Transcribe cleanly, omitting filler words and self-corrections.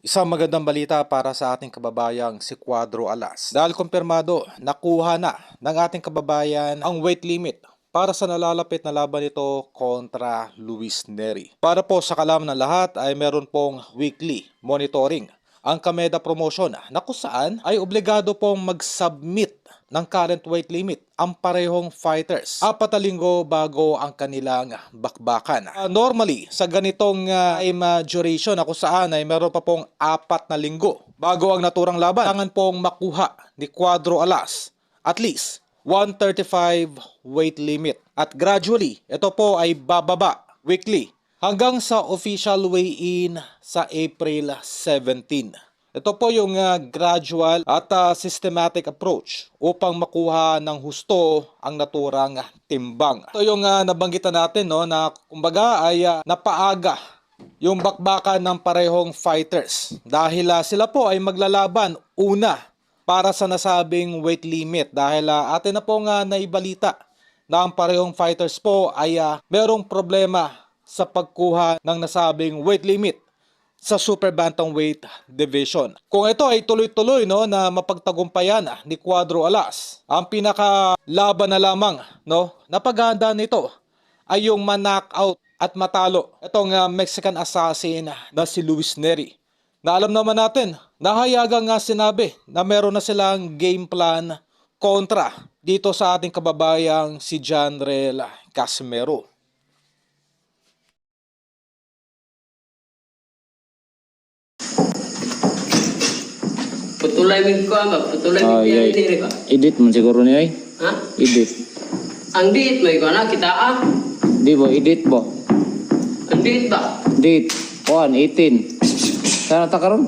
Isang magandang balita para sa ating kababayang si Cuadro Alas. Dahil kumpirmado, nakuha na ng ating kababayan ang weight limit para sa nalalapit na laban nito kontra Luis Nery. Para po sa kalaman ng lahat ay meron pong weekly monitoring ang Kameda Promotion na kung saan ay obligado pong mag-submit ng current weight limit ang parehong fighters 4 na linggo bago ang kanilang bakbakan. Normally, sa ganitong time duration na kung saan ay meron pa pong 4 na linggo bago ang naturang laban, kailangan pong makuha ni Cuadro Alas at least 135 weight limit. At gradually, ito po ay bababa weekly hanggang sa official weigh-in sa April 17. Ito po yung gradual at systematic approach upang makuha ng husto ang naturang timbang. Ito yung nabanggitan natin, no, na kumbaga ay napaaga yung bakbakan ng parehong fighters dahil sila po ay maglalaban una para sa nasabing weight limit dahil atin na pong naibalita na ang parehong fighters po ay merong problema sa pagkuha ng nasabing weight limit sa super bantamweight division. Kung ito ay tuloy-tuloy, no, na mapagtagumpayan ni Cuadro Alas, ang pinakalaban na lamang, no, na paghahanda nito ay yung ma-knockout at matalo itong Mexican assassin na si Luis Nery. Na alam naman natin, nahayagang sinabi na meron na silang game plan kontra dito sa ating kababayang si Janrel Casimero. Putulay min ko ba? Putulay min Ay, diri ba? edit man siguro niya ay. Ha? Edit. Ang diit may ko na kita Di ba, edit ba? Ang diit ba? Date 1, 18. Sana ta karon?